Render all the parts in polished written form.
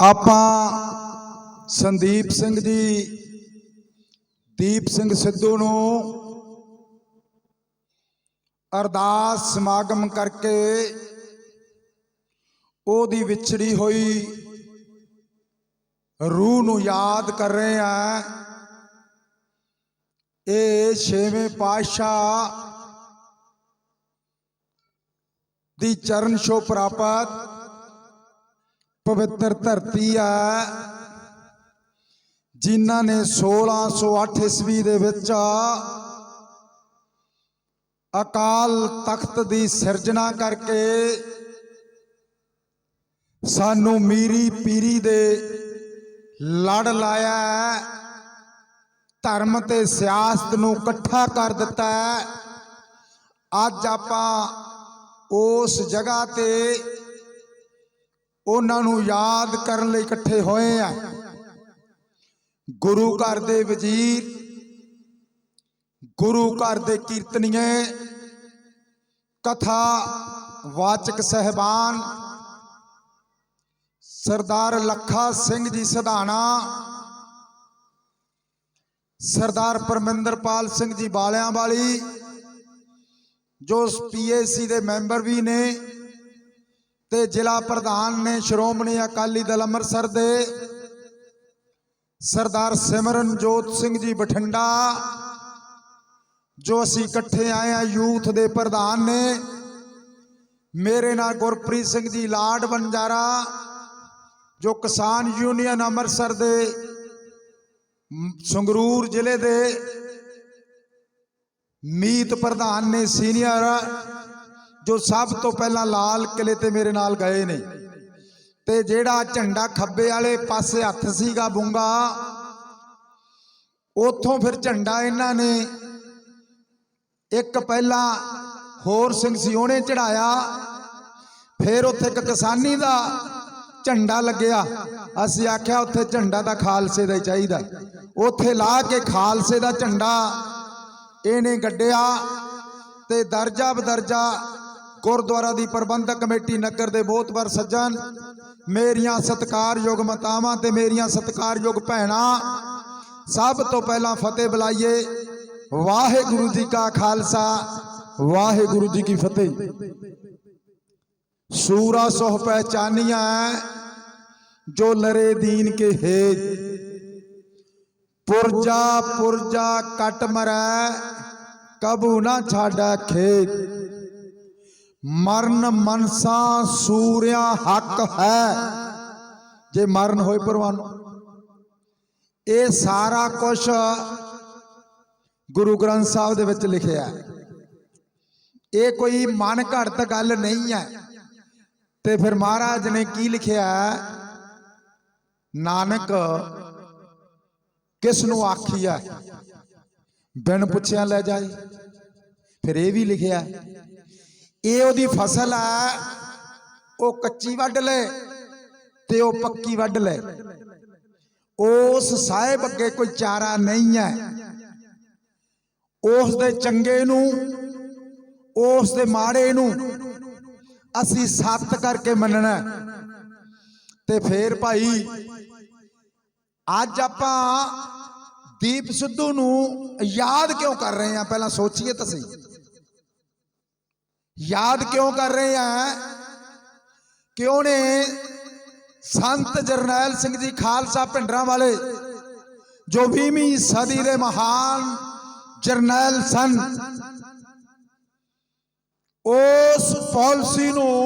ਆਪਾਂ ਸੰਦੀਪ ਸਿੰਘ ਜੀ ਦੀਪ ਸਿੰਘ ਸਿੱਧੂ ਨੂੰ ਅਰਦਾਸ ਸਮਾਗਮ ਕਰਕੇ ਉਹਦੀ ਵਿਛੜੀ ਹੋਈ रूह नूं याद कर रहे हैं। ये छेवें पातशाह दी चरण छो प्राप्त पवित्र धरती है, जिन्हां ने 1608 ईस्वी दे विच अकाल तख्त दी सिरजना करके सानू मीरी पीरी दे लड़ लाया है, धर्म ते सियासत नूं इकट्ठा कर दिता है। अज आपां उस जगह ते उन्हां नूं याद करन लई इकट्ठे होए हैं। गुरु घर दे वजीर, गुरु घर दे कीर्तनीए, कथा वाचक साहिबान, सरदार लखा सिंह जी सधाना, सरदार परमिंदरपाल सिंह जी बालियां वाली, जो PAC दे मैंबर भी ने ते जिला प्रधान ने श्रोमणी अकाली दल अमृतसर दे, सरदार सिमरनजोत सिंह जी बठिंडा, जो असी इकट्ठे आए हैं यूथ दे प्रधान ने, मेरे नाल गुरप्रीत सिंह जी लाड बंजारा, जो किसान यूनियन अमृतसर दे संगरूर जिले दे मीत प्रधान ने सीनियर, जो सब तो पहला लाल किले ते मेरे नाल गए ने, ते जेड़ा झंडा खब्बे वाले पासे हथ सीगा बूंगा, उथों फिर झंडा इन्हां ने एक पहला होर सिंह सी उहने चढ़ाया, फिर उत्थे एक किसानी दा झंडा लग्या। असी आख्या उत्थे झंडा दा खालसे दा चाहिदा, उत्थे ला के खालसे दा झंडा इहने गड्डिया ते दर्जा बदर्जा गुरुद्वारा दी प्रबंधक कमेटी नगर दे बहुत बार सज्जन, मेरियां सत्कारयोग मातावां ते मेरियां सत्कारयोग भैणां, सब तो पहला फतेह बुलाइए। वाहिगुरु जी का खालसा, वाहिगुरु जी की फतेह। सूरा सोह पहचानिया जो लरे दीन के हेज, पुरजा पुरजा कट मरै कबू ना छाड़ा खेत, मरण मनसा सूर्या हक है, जे मरण होए परवानो। ये सारा कुछ गुरु ग्रंथ साहब दे विच लिखिया है, ये कोई मन घड़त गल नहीं है। ते फिर महाराज ने की लिखिया, नानक किस नूं आखिया बिन पुछिया ले जाए। फिर ये भी लिखिया, ये ओदी फसल है, वो कच्ची वढ ले ते वो पक्की वढ ले, उस साहिब अगे कोई चारा नहीं है। उस दे चंगे नूं, उस दे माड़े नूं असी सत करके मनना। ते फिर भाई अज आपां दीप सिद्धू नूं याद क्यों कर रहे हैं? पहला सोचिए तो सही, याद क्यों कर रहे हैं? कि उन्हें संत जरनैल सिंह जी खालसा भिंडरां वाले, जो 20वीं सदी के महान जरनैल सन, उस पॉलिसी नूं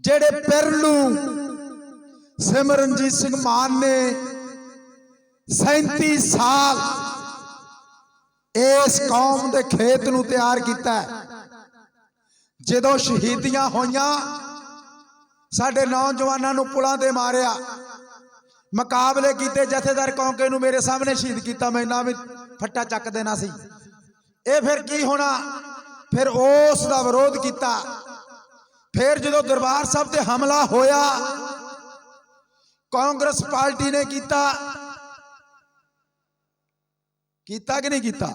जेड़े पिरलू सिमरनजीत सिंह मान ने 37 साल इस कौम के खेत नूं तैयार किया। जदों शहीदियां होइयां, साडे नौजवानों नूं पुलां ते मारिया, मुकाबले कीते, जथेदार कौंके नूं मेरे सामने शहीद किया, मैं ना भी फट्टा चक देना सी। ये फिर की होना? फिर उस दा विरोध किया। फिर जो दरबार साहब ते हमला होया, कांग्रेस पार्टी ने किया कि नहीं किया?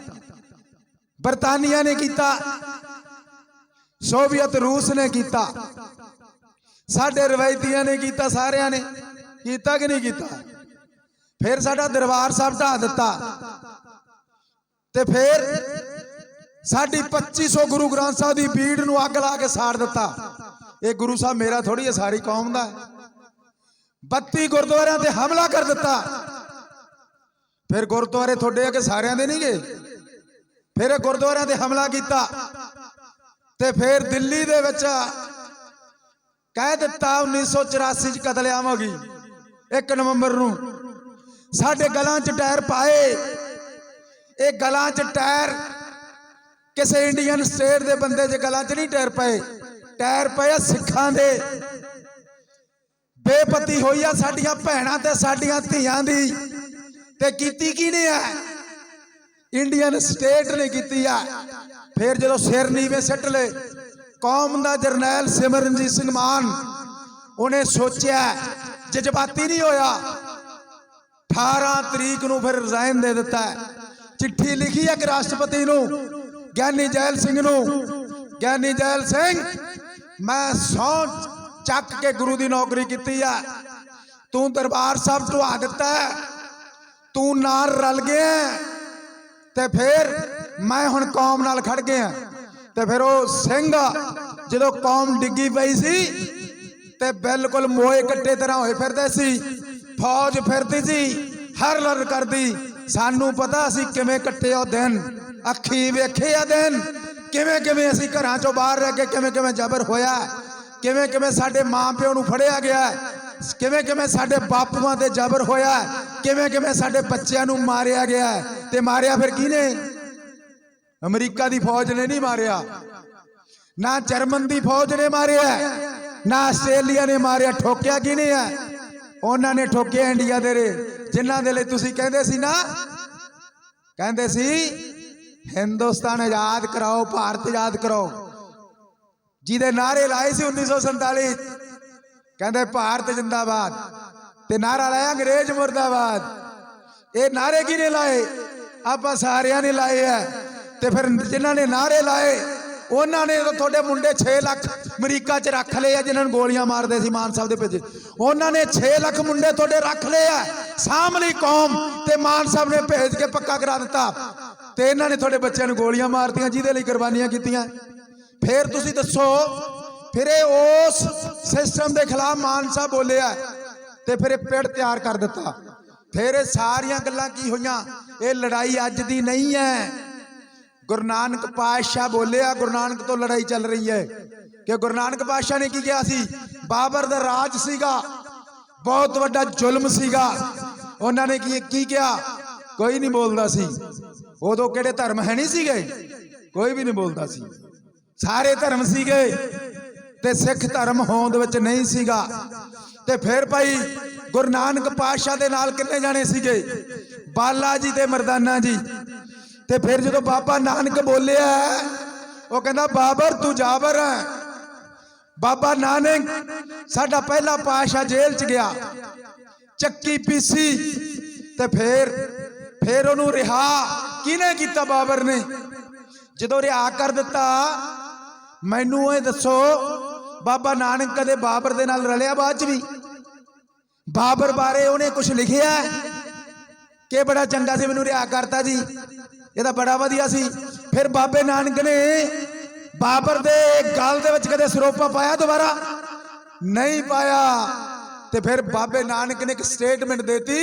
बरतानिया ने किया, सोवियत रूस ने किया, साडे रवायतियां ने कीता, सारियां ने कीता कि नहीं कीता। फिर साडा दरबार साहब ढा दिता ते फिर साडी 2500 गुरु ग्रंथ साहब की भीड़ नूं अग ला के साड़ दिता। ये गुरु साहब मेरा थोड़ी है, सारी कौम दा। 32 गुरुद्वारियां ते हमला कर दिता। फिर गुरुद्वारे थोड़े अगे सारियां दे नहीं गए, फिर गुरुद्वारियां ते हमला किया ते फिर दिल्ली दे विच कह दिता 1984 च कतलेआम हो गई। 1 नवंबर नूं साडे गलां च टायर पाए। ये गलां च टायर किसी इंडियन स्टेट के बंदे के गलां च नहीं टायर पाए, टायर पाए सिखां दे। बेपत्ती होई आ साडियां भैणां ते साडियां धीआं दी, ते कीती किहने है? इंडियन स्टेट ने कीती है। फिर जो सिर नीवे सट ले कौम का जरनैल सिमरनजीत सिंह मान, उन्हें सोचा, जज्बाती नहीं होया, 18 तरीक नूं फिर रिजाइन दे दिता है। चिट्ठी लिखी है कि राष्ट्रपति नूं, ज्ञानी जैल सिंह नूं, ज्ञानी जैल सिंह मैं सौ चक के गुरु की नौकरी की है, तू दरबार साहब ढवा दिता है, तू नाल रल गया ते फिर मैं हुण कौम नाल खड़ गया। ते फिर वो सिंह जो कौम डिग्गी पई सी ते बिल्कुल मोए कट्टे तरह होए फिरदे सी, फौज फिरदी सी हर लर करदी। सानू पता असी किवें कट्टे ओ दिन, अखी वेखे आ दिन, किवें किवें असी घरां चों बाहर रह के किवें किवें जबर होया, किवें किवें साडे मां प्यो नूं फड़िया गया, किवें किवें साडे बापूआं ते जबर होया, किवें किवें साडे बच्चिआं नूं मारिया गया। ते मारिया फिर किहने? अमरीका की फौज ने नहीं मारिया, ना जर्मन की फौज ने मारिया, ना आस्ट्रेलिया ने मारिया। ठोकिया किहने है? उन्होंने ठोकिया इंडिया दे जिन्हां दे लई तुसीं कहंदे सी ना, कहंदे सी हिंदुस्तान आजाद कराओ, भारत आजाद कराओ, जिहदे नारे लाए सी 1947, कहंदे भारत जिंदाबाद, ते नारा लाया अंग्रेज मुर्दाबाद। ये नारे किहने लाए? आपां सारियां ने लाए है। ते फिर जिन्हां ने नारे लाए उन्होंने तो थोड़े मुंडे 6 लाख अमरीका च रख ले, जिन्होंने गोलियां मारते सी मान साहब दे भेजे, उन्होंने 6 लाख मुंडे थोड़े रख ले है, सामली कौम ते मान साहब ने भेज के पक्का करा दिता। ते इन्होंने थोड़े बच्चों गोलियां मारतियां, जिहदे लई कुर्बानियां कीतियां। फिर तुसीं दसो, फिर उस सिस्टम के खिलाफ मान साहब बोले है ते फिर पेड़ तैयार कर दिता। फिर सारियां गल्लां की होईयां? ये लड़ाई अज दी नहीं है। गुरु नानक पातशाह बोले, गुरु नानक तो लड़ाई चल रही है कि गुरु नानक पातशाह ने की किया सी? बाबर दा राज सीगा, बहुत बड़ा जुल्म सीगा, उन्होंने की किया? कोई नहीं बोलता सी। उदों किहड़े धर्म है नहीं सीगे, कोई भी नहीं बोलता सी, सारे धर्म सीगे ते सिख धर्म होंद विच नहीं सीगा। ते फिर भाई गुरु नानक पातशाह दे नाल किन्ने जाने सीगे? बाला जी ते मरदाना जी। ते फिर जो बाबा नानक बोले वो कहता बाबर तू जाबर है। बाबा नानक साडा पहला पातशाह जेल च गया, चक्की पीसी, ते फिर उन्होंने रिहा किने किया? बाबर ने। जो रिहा कर दिता, मैनू ये दसो बाबा नानक कदे बाबर दे नाल रलिया? बाद च भी बाबर बारे उन्हें कुछ लिखिया कि बड़ा चंगा सी, मैनू रिहा करता जी, ये बड़ा वधिया सी। फिर बाबे नानक ने बाबर दे गल दे विच कदे सरोपा पाया? दोबारा नहीं पाया। ते फिर बाबे नानक ने एक स्टेटमेंट देती,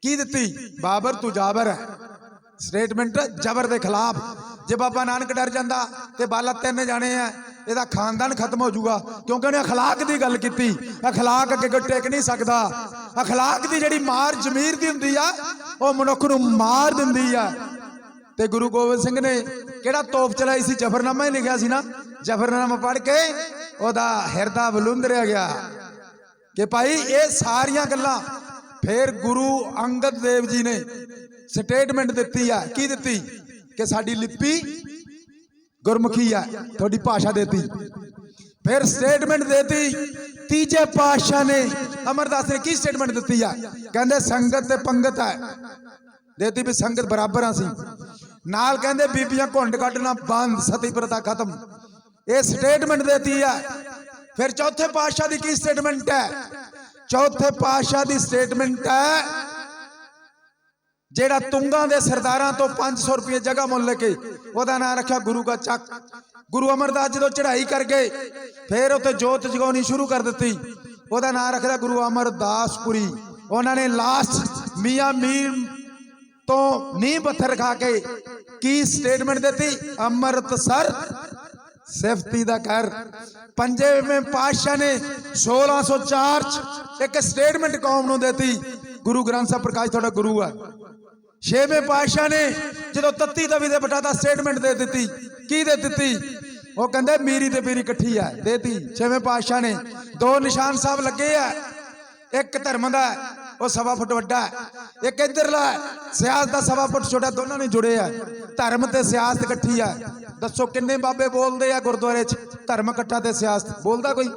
की दिती? बाबर तू जाबर है। स्टेटमेंट जबर के खिलाफ। जे बाबा नानक डर जाता तो बाला 3 जाने हैं, यदा खानदान खत्म हो जाऊगा, क्योंकि उन्हें अखलाक की गल की। अखलाक अगे कोई टेक नहीं सकता। अखलाक की जी मार जमीर की होंगी आ, वह मनुख नूं मार दिंदी है। ते गुरु गोबिंद सिंह ने किहड़ा तोप चलाई सी? जफरनामा ही लिखा सी ना। जफरनामा पढ़ के ओदा हिरदा बलुंदरिया गया कि भाई ये सारिया गल्लां। फिर गुरु अंगद देव जी ने स्टेटमेंट दी है, की दी? कि साडी लिपि गुरमुखी है, थोड़ी भाषा देती। फिर स्टेटमेंट देती तीजे पातशाह ने, अमरदास ने की स्टेटमेंट दी है? कहते संगत ते पंगत है, देती भी संगत बराबर सी। नाल कहते बीबियां घुंड कढ़ना बंद, सती प्रथा खत्म, ये स्टेटमेंट देती है। फिर चौथे पातशाह की स्टेटमेंट है? चौथे पातशाह की स्टेटमेंट है, जेड़ा तुंगा दे सरदारां तो 500 रुपये जगह मुल के ओदा नाम रखा गुरु का चक। गुरु अमरदास जो चढ़ाई कर गए फिर उत्ते जोत जगानी शुरू कर दी, ओदा नाम रखा गुरु अमरदासपुरी। उन्होंने लास्ट मियां मीर तो नींह पत्थर खा के की स्टेटमेंट दी? अमृतसर सिफती दा कर। पंजेवें पातशाह ने 1604 एक स्टेटमेंट कौम नूं देती, गुरु ग्रंथ साहब प्रकाश थोड़ा गुरु है। छेवें पातशाह ने जो तत्ती तवी दे बटाता स्टेटमेंट दे दी, की दे दी? वो कहते मीरी ते पीरी इकट्ठी है, देती छेवें पातशाह ने। दो निशान साहब लगे है, एक धर्म का वो 1.25 फुट वड्डा है, एक इधरला सियासत का 1.25 फुट छोटा, दोनों ने जुड़े है। धर्म ते सियासत इकट्ठी है। दसो किन्ने बाबे बोलते हैं गुरुद्वारे धर्म इकट्ठा ते सियासत? बोलता कोई?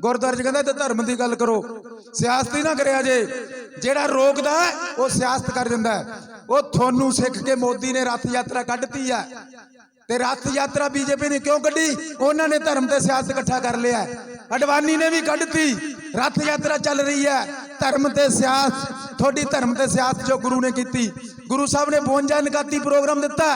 गुरुद्वारे कहते धर्म की गल करो, सियासत ही ना करे जे। जेड़ा रोकदा है वो सियासत कर दिंदा है। वो थोनू सिख के मोदी ने रथ यात्रा कढ़ती है, ते रथ यात्रा बीजेपी ने क्यों कढ़ी? उन्होंने धर्म ते सियासत इकट्ठा कर लिया। अडवाणी ने भी कढ़ती, रथ यात्रा चल रही है, धर्म ते सियासत। थोड़ी धर्म ते सियासत जो गुरु ने की, गुरु साहब ने 52 नकाती प्रोग्राम दिता,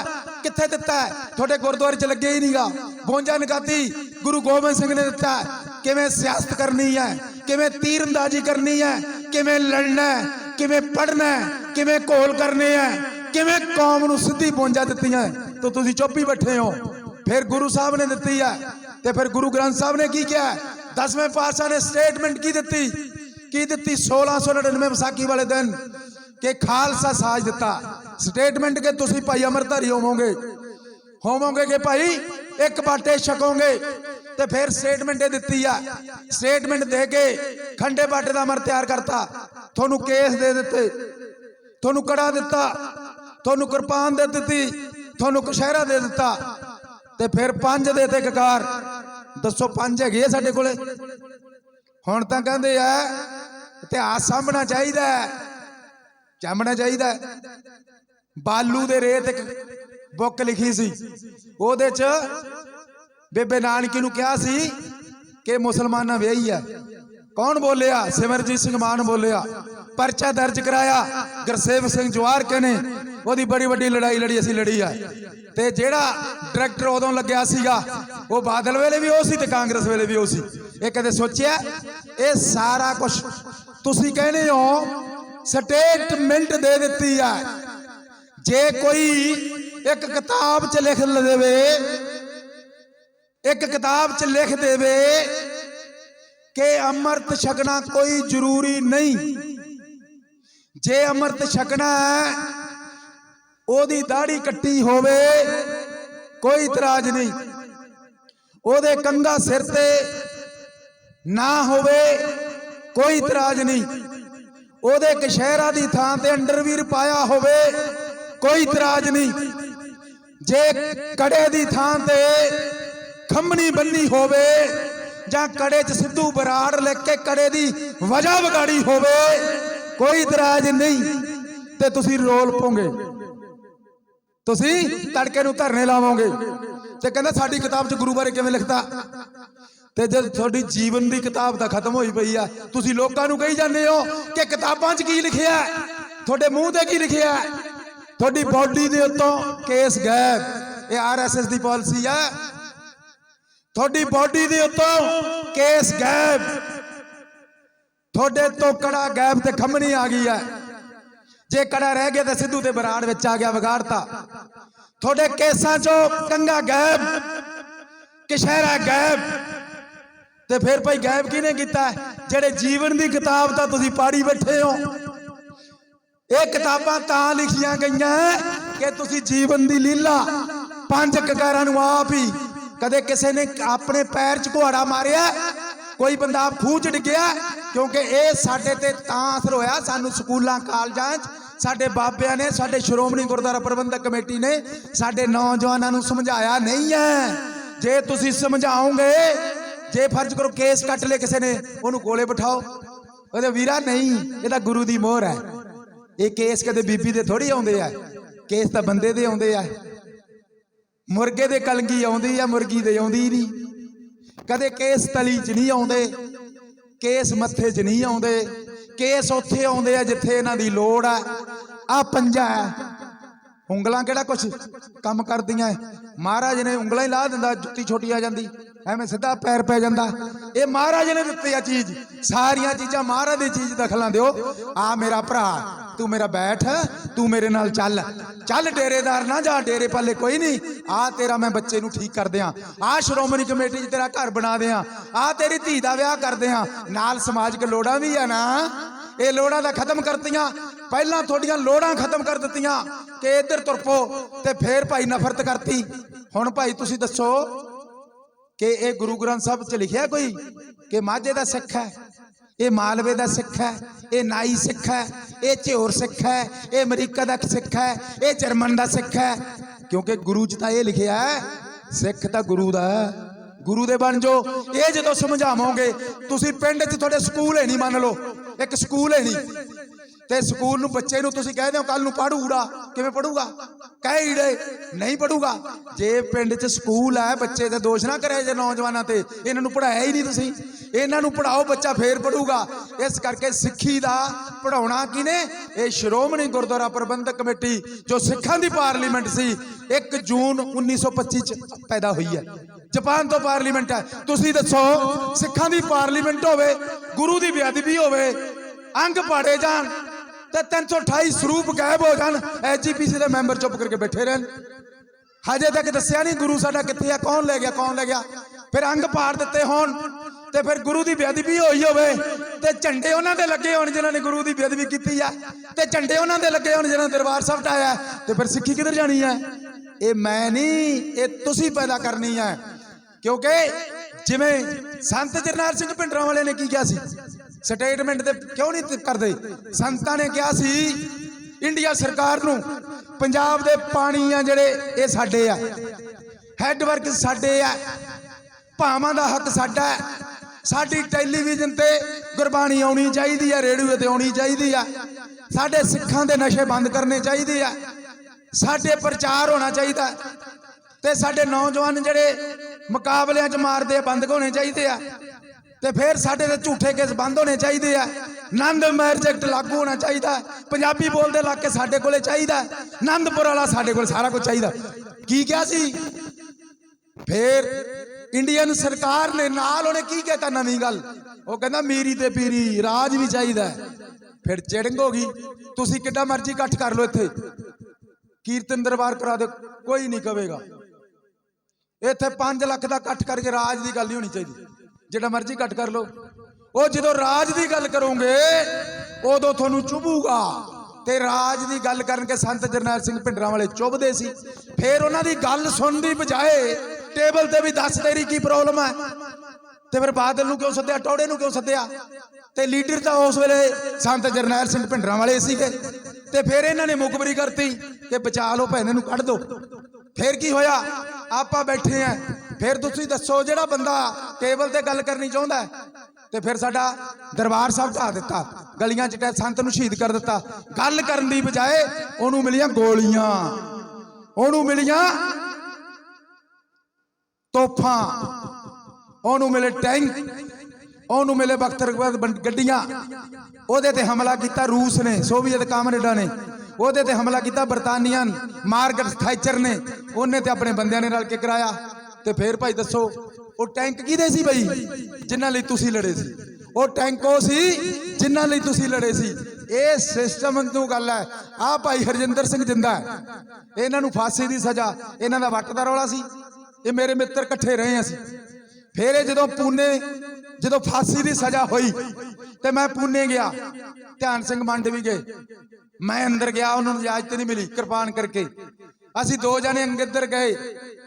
कित्थे दिता है? थोड़े गुरुद्वारे च लगे ही नहीं गा। 52 नकाती गुरु गोबिंद सिंह ने दिता है, किवें सियासत करनी है, किवें तीरंदाजी करनी है, किवें लड़ना है, किवें पढ़ना है, किवें घोल करने हैं, किवें कौम नूं सीधी 52 दित्ती है, तो तुसीं चुप ही बैठे हो। फिर गुरु साहब ने दित्ती है, ते फिर गुरु ग्रंथ साहब ने की किया? 10वें पातशाह ने स्टेटमेंट की दित्ती? की दित्ती? 1699 विसाखी वाले दिन के खालसा साज दिता स्टेटमेंट के तुसीं भाई अमरधारी होवोगे कि भाई एक बाटे छकोगे। ते फिर स्टेटमेंट दित्ती है, स्टेटमेंट दे के खंडे बाटे का अमर तैयार करता, थोनू केस दे दिते, थोनू कड़ा दिता, थोनू कृपान दे दी, थोनू कशहरा दे दिता, ते फिर 5 देते ककार। दसो 5 है साडे कोले? हुण तां कहंदे आ इतिहास सामना चाहिए, जमना चाहिए। बालू दे रेत एक बुक लिखी सी, ओदे च बेबे नानकी नूं कहा सी कि मुसलमाना विआही है। कौन बोलिया? सिमरजीत सिंह मान बोलिया। परचा दर्ज कराया गुरसेवक सिंह जवार के ने, ओदी बड़ी वड्डी लड़ाई लड़ी, असी लड़ी है। ते जेड़ा डायरैक्टर उदों लग्या सीगा वो बादल वेले भी हो सी ते कांग्रेस वेले भी हो सी। ये कदे सोचिया? ये सारा कुछ तुसी कहने हो स्टेटमेंट दे दित्ती है। जे कोई एक किताब च लिख देवे, एक किताब च लिख देवे कि अमृत छकना कोई जरूरी नहीं, जे अमृत छकना है ओदी दाढ़ी कट्टी होवे कोई इतराज नहीं, ओदे कंगा सिर ते ना होवे कोई इतराज नहीं, ओदे कशहरा दी थां ते अंडरवीर पाया होवे कोई इतराज नहीं, जे कड़े दी थां ते खंबनी बन्नी होवे जां कड़े च सिद्धू बराड़ लिख के कड़े दी वजह बगाड़ी होवे कोई इतराज नहीं। ते तुसी रोल पोगे, तुसी तड़के नूं धरने लावोगे। ते कहंदा साडी किताब च गुरु बारे किवें लिखता? ते जद थोड़ी जीवन दी किताब तां खत्म होई पई आ, तुसी लोकां नूं कही जांदे हो कि किताबां च की लिखिआ, थोड़े मूंह ते की लिखिआ? थोड़ी बॉडी दे उत्तों केस गैब, ये RSS दी पॉलिसी है। थोड़ी बॉडी दे उत्तों केस गैब, थोड़े तो कड़ा गैब ते खमनी आ गई है। जे कड़ा रह गया तो सिद्धू ते बराड़ विच आ गया, बिगाड़ता। थोड़े केसां चो कंगा गैब, कशहरा गैब, ते फिर भाई गैब किने कीता? जेड़े जीवन दी किताब तां तुसीं पाड़ी बैठे हो। ये किताबां तां लिखियां गईयां कि तुसीं जीवन दी लीला 5 ककारां नूं आप ही, कदे किसी ने अपने पैर च कुहाड़ा मारिया, कोई बंदा आप खूह च डिग्गिया? क्योंकि ये साडे ते तां असर होया, सानू स्कूलां कालजां च साडे बाबियां ने, साडे श्रोमणी गुरुद्वारा प्रबंधक कमेटी ने साडे नौजवानों नूं समझाया नहीं है। जे तुसीं समझाओगे, जे फर्ज करो केस कट ले किसी ने, उन्होंने कोले बिठाओ, ओहदे वीरा नहीं, ये गुरु दी मोहर है। ये केस कदे बीबी दे थोड़ी आउंदे आ, केस तां बंदे दे आउंदे आ। मुर्गे दे कलंगी आउंदी आ, मुर्गी दे आउंदी नहीं। कदे केस तली च नहीं आउंदे, केस मत्थे च नहीं आउंदे, केस उत्थे आउंदे आ जिथे इन्हां दी लोड़ है। आ पंजा है, उंगलां किहड़ा कुछ काम करदियां। महाराज ने उंगलां ही ला दिंदा, जुत्ती छोटी आ जांदी, एवें सीधा पैर पै जांदा। ये महाराज ने दित्ती आ चीज, सारियां चीजां महाराज दी चीज दखलां दिओ। आ मेरा भरा, तू मेरा बैठ, तू मेरे नाल चल चल, डेरेदार ना जा, डेरे पल्ले कोई नहीं। आ तेरा मैं बच्चे नूं ठीक कर दियां, आ श्रोमणी कमेटी च तेरा घर बना दियां, आ तेरी धी दा विआह कर दियां, नाल समाजिक लोड़ां भी है ना, ये लोड़ां दा खत्म करतियां। पहलां थोड़ियां लोड़ां खत्म कर दित्तियां कि इधर तुर पो, ते फिर भाई नफरत करती। हुण भाई तुसीं दसो कि ये गुरु ग्रंथ साहब च लिखिया कोई कि माझे दा सिख है, ये मालवे दा सिख है, ये नाई सिख है, ये झियोर सिख है, ये अमरीका दा सिख है, ये जर्मन दा सिख है। क्योंकि गुरु च तां ये लिखिया है, सिख तां गुरु दा है, गुरु दे बन जो। ये जो समझावोगे तुसीं, पिंड च तुहाडे स्कूल है नहीं, मान लो एक स्कूल है नहीं, ते स्कूल नूं बच्चे नूं तुसीं कह दो कल नूं पढ़ूगा, किवें पढ़ूगा? कह ईड़े नहीं पढ़ूगा। जे पिंड च स्कूल है, बच्चे ते दोष ना करे जे नौजवानां ते, इन्हां नूं पढ़ाया ही नहीं तुसीं, इन्हां नूं पढ़ाओ, बच्चा फिर पढ़ूगा। इस करके सिੱਖੀ दा पढ़ाउणा किने? ये श्रोमणी गुरुद्वारा प्रबंधक कमेटी जो सिखां दी पार्लीमेंट सी, 1 जून 1925 च पैदा हुई है। जापान तो पार्लीमेंट है। तुसीं दसो सिखां दी पार्लीमेंट होवे, गुरु दी बेअदबी होवे, अंग पाड़े जान, ते 328 स्वरूप गायब हो जान, SGPC दे मैंबर चुप करके बैठे रहन। हजे तक दस्सिया नहीं गुरु साडा कित्थे है, कौन ले गया, कौन ले गया। फिर अंग पाड़ दिते होण, ते फिर गुरु की बेअदबी होई होवे, ते झंडे उन्हां दे लगे होण जिन्हां ने गुरु की बेअदबी कीती है, ते झंडे उन्हां दे लगे होण जिन्हां ने दरबार साहब ढाया, ते फिर सिੱਖੀ किधर जानी है? ये मैं नहीं, ये तुसीं पैदा करनी है। क्योंकि जिवें संत जरनैल सिंह भिंडरां वाले ने की किया सी, स्टेटमेंट ते क्यों नहीं करते? संतां ने कहा सी इंडिया सरकार नूं, पंजाब दे पानी आ जिहड़े ये साडे आ, हैडवर्क साडे आ, भावां दा हक साडा है, साडी टैलीविजन ते गुरबाणी आउणी चाहीदी है, रेडियो ते आउणी चाहीदी है, साडे सिखां दे नशे बंद करने चाहीदे आ, साडे प्रचार होना चाहिदा, ते साडे नौजवान जिहड़े मुकाबलियां च मारदे बंद होने चाहिदे आ, ते फिर साडे ते झूठे केस बंद होने चाहिए। नंद मैरिज एक्ट लागू होना चाहिए, पंजाबी बोलते इलाके साडे कोले चाहिए, नंदपुर वाला साडे कोल सारा कुछ चाहिए। की क्या सी? फिर इंडियन सरकार ने नाल उन्हें की कहता नवी गल, वो कहता मीरी ते पीरी राज भी चाहिए। फिर चिड़ंग हो गई, तुसी कितना मर्जी इकट्ठ कर लो, इत्थे कीर्तन दरबार करा दो, कोई नहीं कहेगा। इत्थे 5 लाख का इकट्ठ करके राज की गल नहीं होनी चाहिए, जिहड़ा मर्जी घट कर लो। वो जो राज की गल करोगे उदों तुहानूं चुभूगा, ते राज की गल करके संत जरनैल सिंह भिंडरां वाले चुभदे सी। फिर उन्हां दी गल सुनन दी बजाए टेबल ते भी दस तेरी की प्रॉब्लम है, ते फिर बादल नूं क्यों सद्दिया, टौड़े नूं क्यों सद्दिया, ते लीडर तां उस वेले संत जरनैल सिंह भिंडरां वाले सीगे। ते फिर इन्हां ने मुखबरी करती कि बचा लो भैने नूं कढ दो। फिर की होया, आपां बैठे हैं। फिर तुसीं दसो जिहड़ा बंदा टेबल ते गल करनी चाहुंदा है, ते फिर साडा दरबार साहब ढा दिता, गलियां च संत नूं शहीद कर दिता। गल करन दी बजाए उहनूं मिलियां गोलियां, उहनूं मिलियां तोफां, उहनूं मिले टैंक, उहनूं मिले बख्तरबंद गड्डियां। ओहदे ते हमला किया रूस ने, सोवियत कामरेडां ने, ओहदे ते हमला किया बरतानियन मार्गरेट थैचर ने, उन्हें ते अपने बंदियां ने रल के कराया। ते फिर भाई दसो वो टैंक किहदे सी बई, जिन्हां लई तुसीं लड़े सी? वो टैंक वो सी जिन्हां लई तुसीं लड़े सी। ये सिस्टम नूं गल है। आ भाई हरजिंदर सिंह जिंदा है, इन्हां नूं फांसी दी सज़ा, इन्हां दा वट दा रौला सी। ये मेरे मित्र इकट्ठे रहे असीं। फिर जदों पुणे जदों फांसी दी सज़ा हुई ते मैं पुणे गया, ध्यान सिंह मंड भी गए, मैं अंदर गया, उन्होंने इजाजत नहीं मिली कृपान करके। असी 2 जने अंदर गए,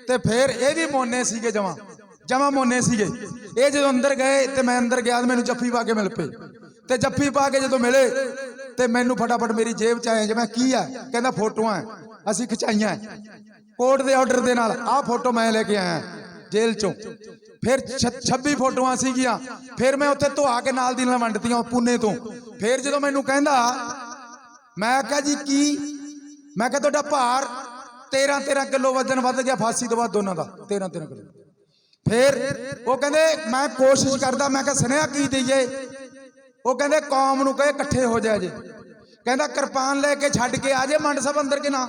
ते फिर ये भी मोने सीगे, जमा जमा मोने सीगे। ये जो अंदर गए ते मैं अंदर गया, मैनू जफ्फी पा के मिल पे, ते जफ्फी पा के जो मिले ते मैनू फटाफट मेरी जेब च आए, मैं की है, कहता फोटोआं असी खिचाइयां कोर्ट के ऑर्डर के नाल। आ फोटो मैं लेके आया जेल चों। फिर 26 फोटोआं सीगियां। फिर मैं उत्थे धोआ के नाल दी नाल वंडतियां पुणे तो। फिर जो मैनू कहंदा, मैं कहा जी की, मैं कहा तुहाडा भार 13 किलो वजन वध गया फांसी तो बाद दोनों का 13 किलो। फिर वो कहते मैं कोशिश करता, मैं कहा सुनिया की दईए, वो कहते कौम नूं कहे इकट्ठे हो जाए जे, कहता किरपान लेके छड्ड के आ जाए मंड साहब अंदर के ना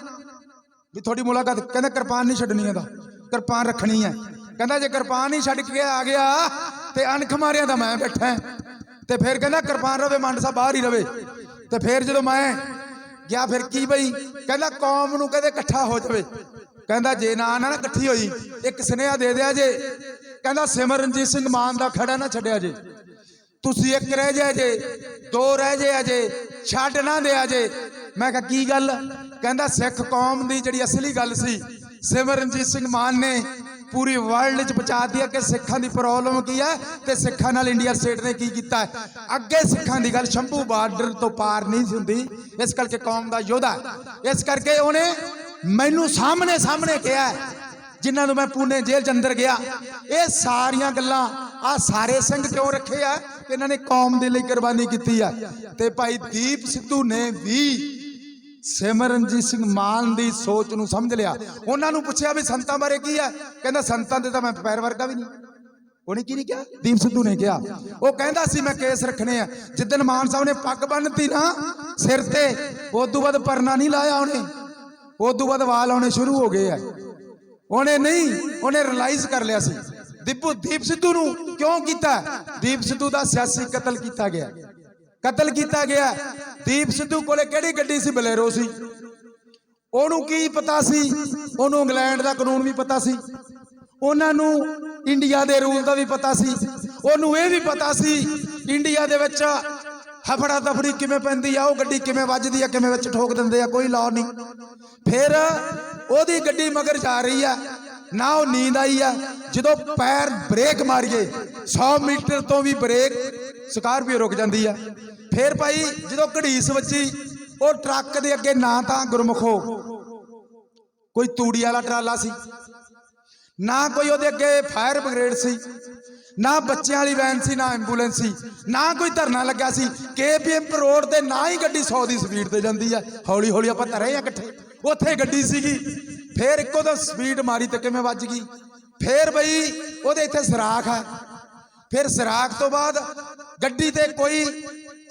भी थोड़ी मुलाकात, कहता किरपान नहीं छड्डनी है, किरपान रखनी है, कहता जे किरपान ही छड्ड के आ गया तो अणख मारिया तो मैं बैठा है, तो फिर कहता किरपान रवे मंड साहब बाहर ही रवे। तो फिर जो मैं गया फिर की बई, कहता कौम नूं कहते इकट्ठा हो जाए, कहता जे ना ना इकट्ठी होई एक सुनेहा दे दिया जे, कहता सिमरनजीत सिंह मान का खड़ा ना छड्डिया जे, तुसी एक रह जाए जे, दो रह जाए जे, छड्ड ना दिया जे। मैं कहा की गल, कहता सिख कौम की जिहड़ी असली गल सी सिमरनजीत सिंह मान ने पूरी वर्ल्ड च पहुंचा दिया कि सिखां की प्रॉब्लम की है तो सिखां नाल इंडिया स्टेट ने की कीता है। अगे सिखां की गल शंभू बार्डर तो पार नहीं सी हुंदी, इस करके कौम का योद्धा, इस करके उन्हें मैनू सामने सामने कहा जिन्होंने मैं पुणे जेल च अंदर गया, ये सारिया गल्लां आ सारे सिंह क्यों रखे है कि इन्होंने कौम के लिए कुर्बानी की है। तो भाई दीप सिद्धू ने भी सिमरनजीत सिंह मान की सोच नूं समझ लिया। उन्होंने पूछा भी संतां बारे की है, कहता संतां दे तां मैं पैर वर्गा भी नहीं। उन्हें की नहीं कहा, दीप सिद्धू ने कहा, वो कहता सी मैं केस रखने हैं। जिदन मान साहब ने पग बन्नती ना सिर ते, उदों बाद परना नहीं लाया उन्हें, उदों बाद वाल आने शुरू हो गए है। उन्हें नहीं, उन्हें रियलाइज कर लिया सी दीप सिद्धू नूं क्यों किया। दीप सिद्धू का सियासी कतल किया गया, कतल किया गया। दीप सिद्धू कोले किहड़ी गड्डी सी, बलेरो सी। ओनू की पता सी, ओनू इंग्लैंड का कानून भी पता सी, ओनू इंडिया के रूल का भी पता सी, ओनू ये भी पता सी इंडिया दे विच हफड़ा दफड़ी किवें पैंदी आ, गड्डी किवें वजदी है, किवें विच ठोक दिंदे आ, कोई लॉ नहीं। फिर ओदी गड्डी मगर जा रही है ना, वो नींद आई है, जो पैर ब्रेक मारिए 100 मीटर तो भी ब्रेक स्कार्पियो रुक जाती है। फिर भाई जो घड़ीस बची, वो ट्रक के अगे ना तो गुरमुखो कोई तूड़ी वाला ट्राला सी, ना कोई वो अगे फायर ब्रिगेड सी, ना बच्चों वाली वैन सी, ना एंबूलेंस सी, ना कोई धरना लग्या सी। KPM रोड ते ना ही गड्डी 100 की स्पीड ते जाती है, हौली हौली आप धरे हैं इकट्ठे, उत्थे गड्डी सीगी। फिर इको तो स्पीड मारी तो किवें वज गई। फिर बई वो इत्थे सराख है, फिर सराख तो बाद गड्डी ते कोई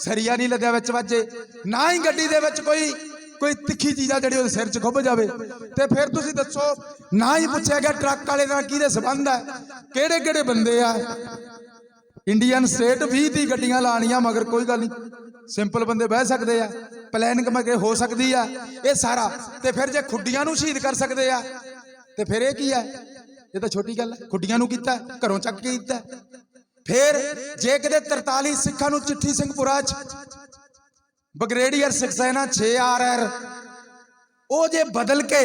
सरिया नहीं लद्या विच वजे, ना ही गड्डी दे विच कोई तिखी चीज़ जिहड़ी सिर च खुभ जाए। तो फिर तुसीं दसो, ना ही पूछा गया ट्रक वाले नाल किहदे संबंध है, किहड़े किहड़े बंदे आ। इंडियन स्टेट 20 दी गड्डियां लाणियां, मगर कोई गल नहीं, सिंपल बंदे बह सकते हैं, प्लैनिंग मगर हो सकती है ये सारा। तो फिर जे खुड्डियां नूं शहीद कर सकते हैं तो फिर ये की है, ये तो छोटी गल है। खुड्डियां नूं कीता, घरों चक के कीता। फिर जे किते 43 सिखां नूं चिट्ठी सिंहपुरा ब्रिगेडियर सिख सेना 6 RR वो जे बदल के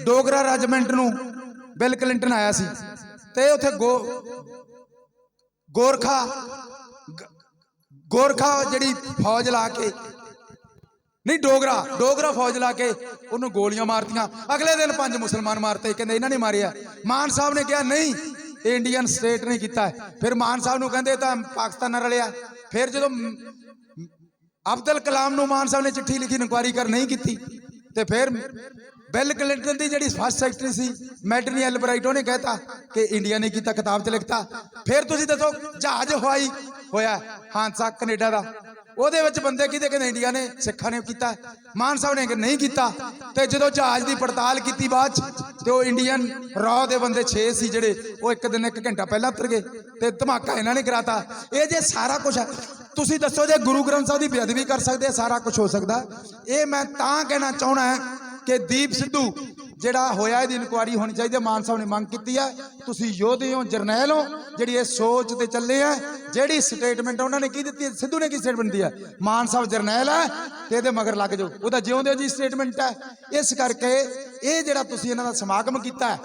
डोगरा रेजिमेंट नूं बिल क्लिंटन आया सी, ते उत्थे गोरखा जिहड़ी फौज ला के नहीं डोगरा फौज ला के उन्होंने गोलियां मारतियां। अगले दिन 5 मुसलमान मारते, कहते इन्होंने नहीं मारिया। मान साहब ने कहा नहीं, इंडियन स्टेट ने किया है। फिर मान साहब नूं कहंदे तां पाकिस्तान नाल रलिया। फिर जो अब्दुल कलाम नूं मान साहब ने चिट्ठी लिखी, इंक्वायरी कर नहीं की। तो फिर बिल क्लिंटन की जिहड़ी फर्स्ट सैकटरी सी मैडनी एलब्राइट, उन्हें कहता कि इंडिया ने किया, किताब च लिखता। फिर तुसीं दसो जहाज हवाई होया हादसा कनेडा का, ਉਹਦੇ ਵਿੱਚ ਬੰਦੇ ਕਿਹਦੇ ਕਹਿੰਦੇ ਇੰਡੀਆ ਨੇ ਸਿੱਖਾਂ ਨੇ ਕੀਤਾ, ਮਾਨ ਸਾਹਿਬ ਨੇ ਨਹੀਂ ਕੀਤਾ। ਤੇ ਜਦੋਂ ਜਹਾਜ਼ ਦੀ ਪੜਤਾਲ ਕੀਤੀ ਬਾਅਦ ਚ, ਤੇ ਉਹ ਇੰਡੀਅਨ ਰॉ ਦੇ ਬੰਦੇ 6 ਸੀ ਜਿਹੜੇ, ਉਹ ਇੱਕ ਦਿਨ 1 ਘੰਟਾ ਪਹਿਲਾਂ ਉਤਰ ਗਏ ਤੇ ਧਮਾਕਾ ਇਹਨਾਂ ਨੇ ਕਰਾਤਾ। ਇਹ ਜੇ ਸਾਰਾ ਕੁਝ ਹੈ, ਤੁਸੀਂ ਦੱਸੋ ਜੇ ਗੁਰੂ ਗ੍ਰੰਥ ਸਾਹਿਬ ਦੀ ਬੇਅਦਬੀ ਕਰ ਸਕਦੇ, ਸਾਰਾ ਕੁਝ ਹੋ ਸਕਦਾ। ਇਹ ਮੈਂ ਤਾਂ ਕਹਿਣਾ ਚਾਹਣਾ ਕਿ ਦੀਪ ਸਿੱਧੂ ਜਿਹੜਾ ਹੋਇਆ ਇਹਦੀ ਇਨਕੁਆਇਰੀ ਹੋਣੀ ਚਾਹੀਦੀ। ਮਾਨ ਸਾਹਿਬ ਨੇ ਮੰਗ ਕੀਤੀ ਹੈ, ਤੁਸੀਂ ਯੋਧੇ ਹੋ, ਜਰਨੈਲ ਹੋ, ਜਿਹੜੀ ਇਹ ਸੋਚ ਤੇ ਚੱਲੇ ਆ। ਜਿਹੜੀ ਸਟੇਟਮੈਂਟ ਉਹਨਾਂ ਨੇ ਕੀ ਦਿੱਤੀ ਹੈ, ਸਿੱਧੂ ਨੇ ਕੀ ਸਟੇਟਮੈਂਟ ਦਿੱਤੀ ਹੈ, ਮਾਨ ਸਾਹਿਬ ਜਰਨੈਲ ਹੈ ਤੇ ਇਹਦੇ ਮਗਰ ਲੱਗ ਜਾਓ, ਉਹਦਾ ਜਿਉਂਦੇ ਜੀ ਸਟੇਟਮੈਂਟ ਹੈ। ਇਸ ਕਰਕੇ ਇਹ ਜਿਹੜਾ ਤੁਸੀਂ ਇਹਨਾਂ ਦਾ ਸਮਾਗਮ ਕੀਤਾ ਹੈ,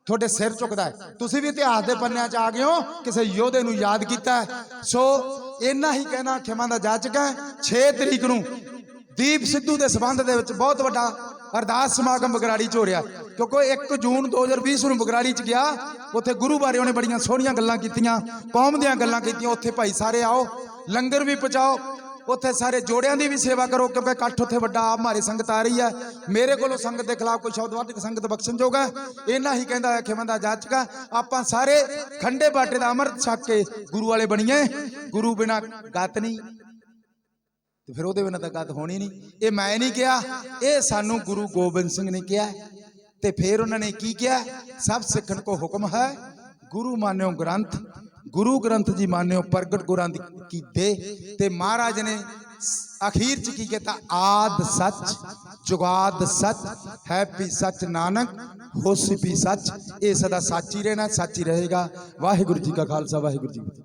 ਤੁਹਾਡੇ ਸਿਰ ਝੁਕਦਾ ਹੈ। ਤੁਸੀਂ ਵੀ ਇਤਿਹਾਸ ਦੇ ਪੰਨਿਆਂ 'ਚ ਆ ਗਏ ਹੋ, ਕਿਸੇ ਯੋਧੇ ਨੂੰ ਯਾਦ ਕੀਤਾ ਹੈ। ਸੋ ਇੰਨਾ ਹੀ ਕਹਿਣਾ ਖਿਮਾ ਦਾ ਜਾਚਕ ਹੈ। 6 ਤਰੀਕ ਨੂੰ ਦੀਪ ਸਿੱਧੂ ਦੇ ਸੰਬੰਧ ਦੇ ਵਿੱਚ ਬਹੁਤ ਵੱਡਾ ਅਰਦਾਸ ਸਮਾਗਮ ਬਗਰਾੜੀ 'ਚ ਹੋ ਰਿਹਾ, ਕਿਉਂਕਿ 1 ਜੂਨ 2020 ਨੂੰ ਬਗਰਾੜੀ 'ਚ ਗਿਆ। ਉੱਥੇ ਗੁਰੂ ਬਾਰੇ ਉਹਨੇ ਬੜੀਆਂ ਸੋਹਣੀਆਂ ਗੱਲਾਂ ਕੀਤੀਆਂ, ਕੌਮ ਦੀਆਂ ਗੱਲਾਂ ਕੀਤੀਆਂ। ਉੱਥੇ ਭਾਈ ਸਾਰੇ ਆਓ, ਲੰਗਰ ਵੀ ਪਹੁੰਚਾਓ। ਉੱਥੇ ਸਾਰੇ ਜੋੜਿਆਂ ਦੀ ਵੀ ਸੇਵਾ ਕਰੋ, ਕਿਉਂਕਿ ਇਕੱਠ ਉੱਥੇ ਵੱਡਾ ਆਪ ਮਾਰੀ ਸੰਗਤ ਆ ਰਹੀ ਹੈ। ਮੇਰੇ ਕੋਲੋਂ ਸੰਗਤ ਦੇ ਖਿਲਾਫ ਕੋਈ ਸ਼ਬਦ ਵੱਧ ਸੰਗਤ ਬਖਸ਼ਣਯੋਗ ਹੈ। ਇਹਨਾਂ ਹੀ ਕਹਿੰਦਾ ਖਿਮੰਦਾ ਜਾਚਕਾ ਆਪਾਂ ਸਾਰੇ ਖੰਡੇ ਬਾਟੇ ਦਾ ਅੰਮ੍ਰਿਤ ਛਕ ਕੇ ਗੁਰੂ ਵਾਲੇ ਬਣੀਏ। ਗੁਰੂ ਬਿਨਾ ਗਤ ਨਹੀਂ ਤੇ ਫਿਰ ਉਹਦੇ ਬਿਨਾਂ ਤਾਂ ਗਤ ਹੋਣੀ ਨਹੀਂ। ਇਹ ਮੈਂ ਨਹੀਂ ਕਿਹਾ, ਇਹ ਸਾਨੂੰ ਗੁਰੂ ਗੋਬਿੰਦ ਸਿੰਘ ਨੇ ਕਿਹਾ। ਤੇ ਫਿਰ ਉਹਨਾਂ ਨੇ ਕੀ ਕਿਹਾ? ਸਭ ਸਿੱਖਣ ਕੋ ਹੁਕਮ ਹੈ ਗੁਰੂ ਮਾਨਿਓ ਗ੍ਰੰਥ, गुरु ग्रंथ जी मान्यो प्रगट गुरां की दे। ते महाराज ने अखीर च की कहता, आद सच जुगाद सच है भी सच नानक होसी भी सच। ये सदा सच ही रहना, सच ही रहेगा। वाहिगुरु जी का खालसा वाहिगुरु जी।